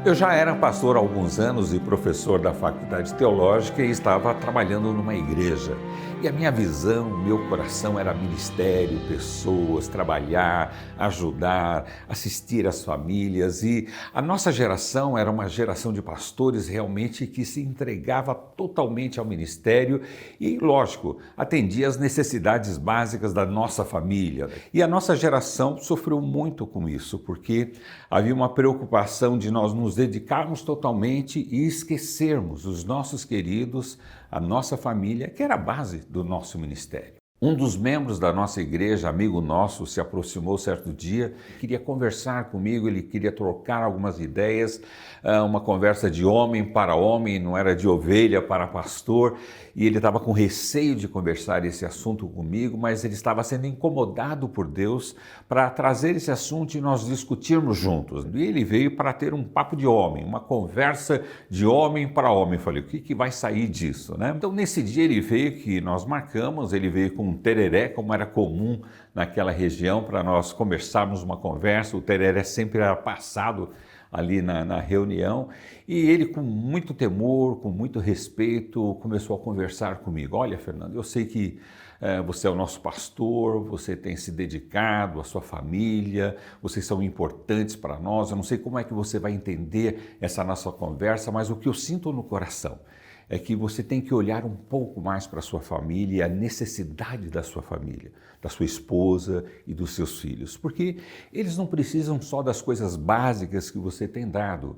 Eu já era pastor há alguns anos e professor da Faculdade Teológica e estava trabalhando numa igreja. E a minha visão, meu coração era ministério, pessoas, trabalhar, ajudar, assistir às famílias. E a nossa geração era uma geração de pastores realmente que se entregava totalmente ao ministério e, lógico, atendia às necessidades básicas da nossa família. E a nossa geração sofreu muito com isso, porque havia uma preocupação de nós nos dedicarmos totalmente e esquecermos os nossos queridos, a nossa família, que era a base do nosso ministério. Um dos membros da nossa igreja, amigo nosso, se aproximou certo dia, queria conversar comigo, ele queria trocar algumas ideias, uma conversa de homem para homem, não era de ovelha para pastor, e ele estava com receio de conversar esse assunto comigo, mas ele estava sendo incomodado por Deus para trazer esse assunto e nós discutirmos juntos. E ele veio para ter um papo de homem, uma conversa de homem para homem. Eu falei, o que vai sair disso, né? Então, nesse dia ele veio, que nós marcamos, ele veio com um tereré, como era comum naquela região, para nós conversarmos uma conversa. O tereré sempre era passado ali na reunião, e ele, com muito temor, com muito respeito, começou a conversar comigo. Olha, Fernando, eu sei que você é o nosso pastor, você tem se dedicado à sua família, vocês são importantes para nós, eu não sei como é que você vai entender essa nossa conversa, mas o que eu sinto no coração é que você tem que olhar um pouco mais para a sua família e a necessidade da sua família, da sua esposa e dos seus filhos, porque eles não precisam só das coisas básicas que você tem dado,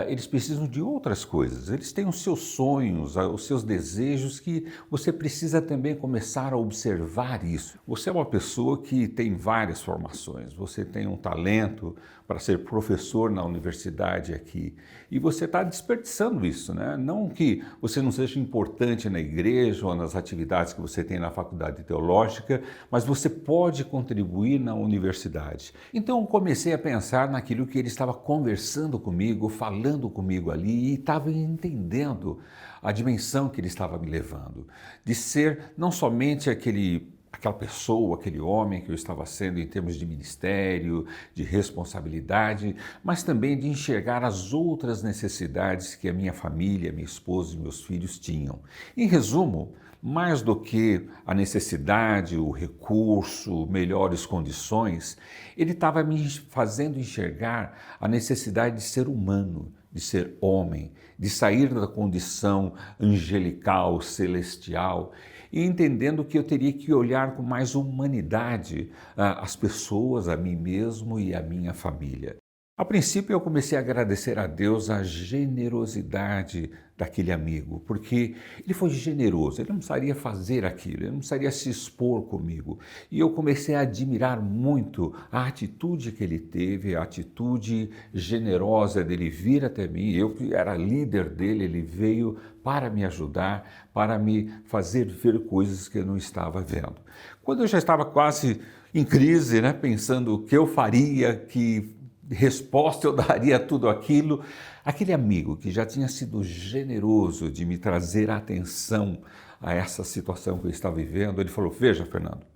eles precisam de outras coisas, eles têm os seus sonhos, os seus desejos, que você precisa também começar a observar isso. Você é uma pessoa que tem várias formações, você tem um talento para ser professor na universidade aqui, e você está desperdiçando isso, né? Não que você não seja importante na igreja ou nas atividades que você tem na faculdade teológica, mas você pode contribuir na universidade. Então eu comecei a pensar naquilo que ele estava conversando comigo, falando comigo ali, e estava entendendo a dimensão que ele estava me levando, de ser não somente aquela pessoa, aquele homem que eu estava sendo em termos de ministério, de responsabilidade, mas também de enxergar as outras necessidades que a minha família, minha esposa e meus filhos tinham. Em resumo, mais do que a necessidade, o recurso, melhores condições, ele estava me fazendo enxergar a necessidade de ser humano, de ser homem, de sair da condição angelical, celestial, e entendendo que eu teria que olhar com mais humanidade as pessoas, a mim mesmo e a minha família. A princípio eu comecei a agradecer a Deus a generosidade daquele amigo, porque ele foi generoso, ele não precisaria fazer aquilo, ele não precisaria se expor comigo. E eu comecei a admirar muito a atitude que ele teve, a atitude generosa dele vir até mim. Eu que era líder dele, ele veio para me ajudar, para me fazer ver coisas que eu não estava vendo. Quando eu já estava quase em crise, né, pensando o que eu faria, que resposta eu daria a tudo aquilo, aquele amigo que já tinha sido generoso de me trazer a atenção a essa situação que eu estava vivendo, ele falou, veja, Fernando,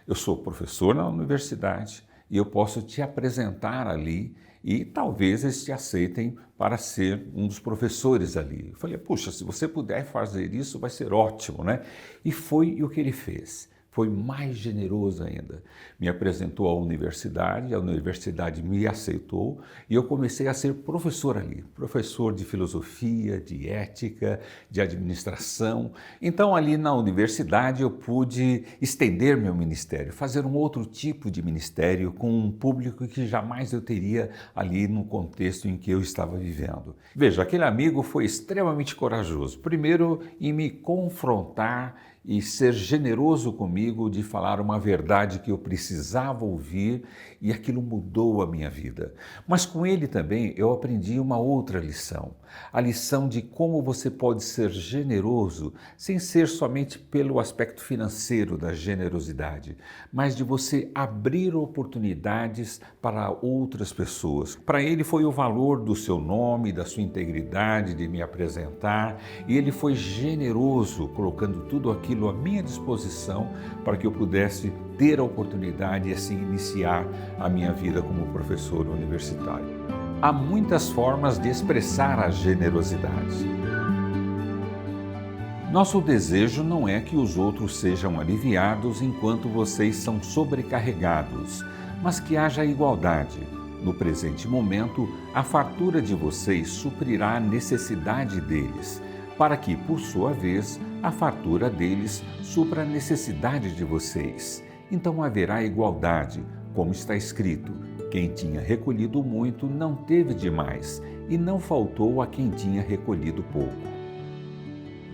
eu sou professor na universidade e eu posso te apresentar ali e talvez eles te aceitem para ser um dos professores ali. Eu falei, puxa, se você puder fazer isso vai ser ótimo, né? E foi o que ele fez. Foi mais generoso ainda. Me apresentou à universidade, a universidade me aceitou e eu comecei a ser professor ali, professor de filosofia, de ética, de administração. Então ali na universidade eu pude estender meu ministério, fazer um outro tipo de ministério com um público que jamais eu teria ali no contexto em que eu estava vivendo. Veja, aquele amigo foi extremamente corajoso, primeiro em me confrontar e ser generoso comigo, de falar uma verdade que eu precisava ouvir, e aquilo mudou a minha vida. Mas com ele também eu aprendi uma outra lição, a lição de como você pode ser generoso sem ser somente pelo aspecto financeiro da generosidade, mas de você abrir oportunidades para outras pessoas. Para ele foi o valor do seu nome, da sua integridade, de me apresentar, e ele foi generoso colocando tudo aquilo à minha disposição para que eu pudesse ter a oportunidade e assim iniciar a minha vida como professor universitário. Há muitas formas de expressar a generosidade. Nosso desejo não é que os outros sejam aliviados enquanto vocês são sobrecarregados, mas que haja igualdade. No presente momento, a fartura de vocês suprirá a necessidade deles, para que, por sua vez, a fartura deles supra a necessidade de vocês. Então haverá igualdade, como está escrito: quem tinha recolhido muito não teve demais, e não faltou a quem tinha recolhido pouco.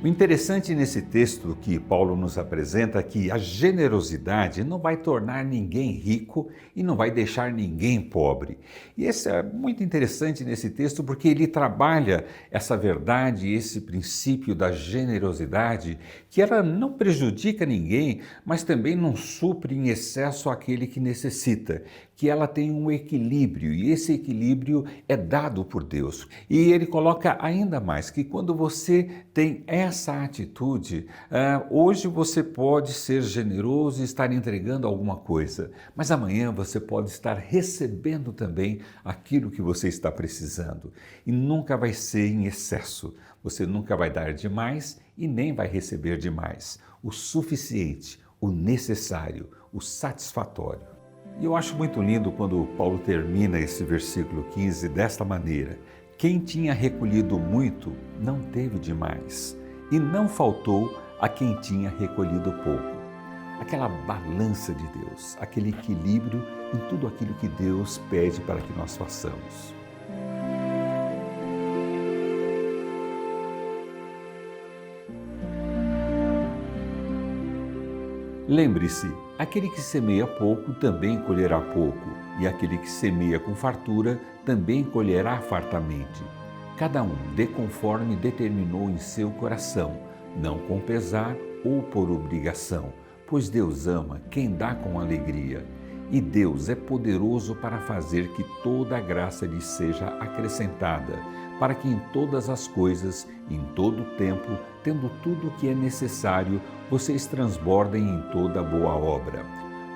O interessante nesse texto que Paulo nos apresenta é que a generosidade não vai tornar ninguém rico e não vai deixar ninguém pobre. E isso é muito interessante nesse texto porque ele trabalha essa verdade, esse princípio da generosidade, que ela não prejudica ninguém, mas também não supre em excesso aquele que necessita, que ela tem um equilíbrio e esse equilíbrio é dado por Deus. E ele coloca ainda mais que quando você tem essa atitude, hoje você pode ser generoso e estar entregando alguma coisa, mas amanhã você pode estar recebendo também aquilo que você está precisando. E nunca vai ser em excesso. Você nunca vai dar demais e nem vai receber demais. O suficiente, o necessário, o satisfatório. E eu acho muito lindo quando Paulo termina esse versículo 15 desta maneira: quem tinha recolhido muito não teve demais, e não faltou a quem tinha recolhido pouco. Aquela balança de Deus, aquele equilíbrio em tudo aquilo que Deus pede para que nós façamos. Lembre-se, aquele que semeia pouco também colherá pouco, e aquele que semeia com fartura também colherá fartamente. Cada um dê conforme determinou em seu coração, não com pesar ou por obrigação, pois Deus ama quem dá com alegria. E Deus é poderoso para fazer que toda a graça lhe seja acrescentada, para que em todas as coisas, em todo o tempo, tendo tudo o que é necessário, vocês transbordem em toda boa obra.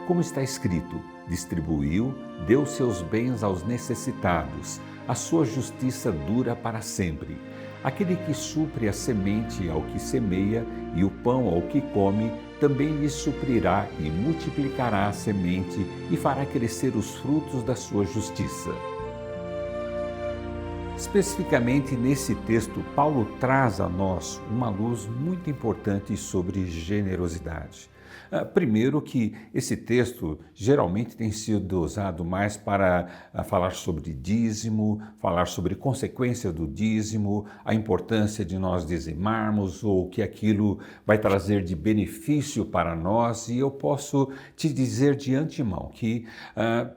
Como está escrito: distribuiu, deu seus bens aos necessitados, a sua justiça dura para sempre. Aquele que supre a semente ao que semeia e o pão ao que come, também lhe suprirá e multiplicará a semente e fará crescer os frutos da sua justiça. Especificamente nesse texto, Paulo traz a nós uma luz muito importante sobre generosidade. Primeiro que esse texto geralmente tem sido usado mais para falar sobre dízimo, falar sobre consequência do dízimo, a importância de nós dizimarmos ou o que aquilo vai trazer de benefício para nós. E eu posso te dizer de antemão que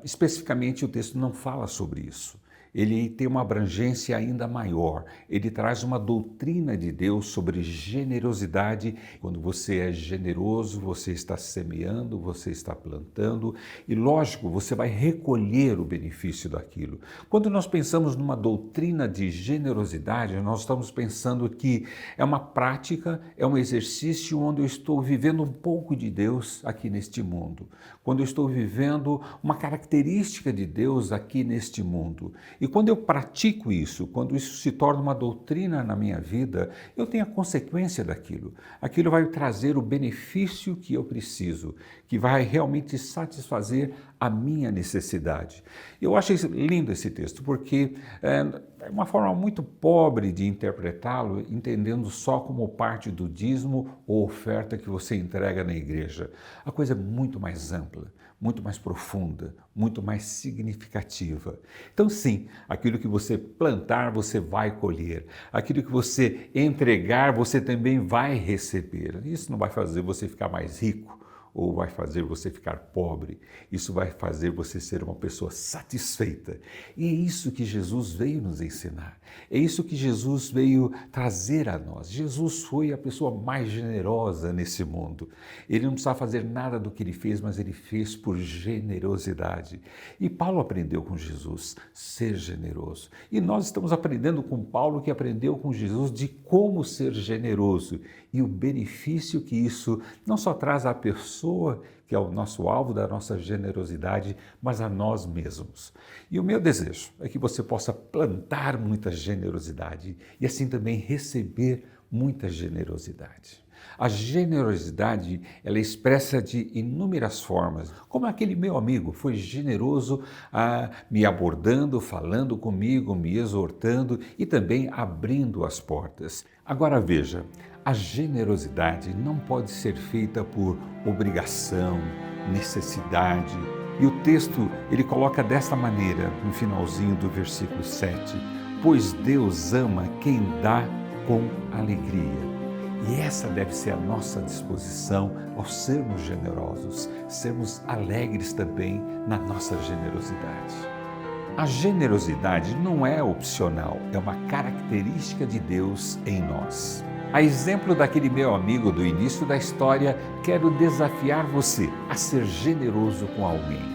especificamente o texto não fala sobre isso. Ele tem uma abrangência ainda maior. Ele traz uma doutrina de Deus sobre generosidade. Quando você é generoso, você está semeando, você está plantando e, lógico, você vai recolher o benefício daquilo. Quando nós pensamos numa doutrina de generosidade, nós estamos pensando que é uma prática, é um exercício onde eu estou vivendo um pouco de Deus aqui neste mundo. Quando eu estou vivendo uma característica de Deus aqui neste mundo. E quando eu pratico isso, quando isso se torna uma doutrina na minha vida, eu tenho a consequência daquilo. Aquilo vai trazer o benefício que eu preciso, que vai realmente satisfazer a minha necessidade. Eu acho lindo esse texto, porque é uma forma muito pobre de interpretá-lo, entendendo só como parte do dízimo ou oferta que você entrega na igreja. A coisa é muito mais ampla, muito mais profunda, muito mais significativa. Então sim, aquilo que você plantar, você vai colher. Aquilo que você entregar, você também vai receber. Isso não vai fazer você ficar mais rico ou vai fazer você ficar pobre. Isso vai fazer você ser uma pessoa satisfeita. E é isso que Jesus veio nos ensinar. É isso que Jesus veio trazer a nós. Jesus foi a pessoa mais generosa nesse mundo. Ele não precisava fazer nada do que ele fez, mas ele fez por generosidade. E Paulo aprendeu com Jesus ser generoso. E nós estamos aprendendo com Paulo, que aprendeu com Jesus de como ser generoso e o benefício que isso não só traz à pessoa que é o nosso alvo da nossa generosidade, mas a nós mesmos. E o meu desejo é que você possa plantar muita generosidade e assim também receber muita generosidade. A generosidade, ela é expressa de inúmeras formas, como aquele meu amigo foi generoso me abordando, falando comigo, me exortando e também abrindo as portas. Agora veja, a generosidade não pode ser feita por obrigação, necessidade. E o texto, ele coloca desta maneira, no finalzinho do versículo 7, pois Deus ama quem dá com alegria. E essa deve ser a nossa disposição ao sermos generosos, sermos alegres também na nossa generosidade. A generosidade não é opcional, é uma característica de Deus em nós. A exemplo daquele meu amigo do início da história, quero desafiar você a ser generoso com alguém.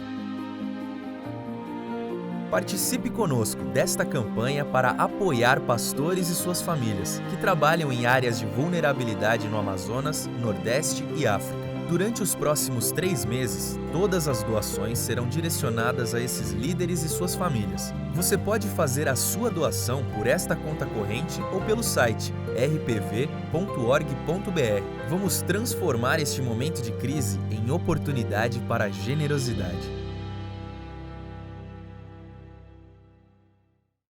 Participe conosco desta campanha para apoiar pastores e suas famílias que trabalham em áreas de vulnerabilidade no Amazonas, Nordeste e África. Durante os próximos 3 meses, todas as doações serão direcionadas a esses líderes e suas famílias. Você pode fazer a sua doação por esta conta corrente ou pelo site rpv.org.br. Vamos transformar este momento de crise em oportunidade para a generosidade.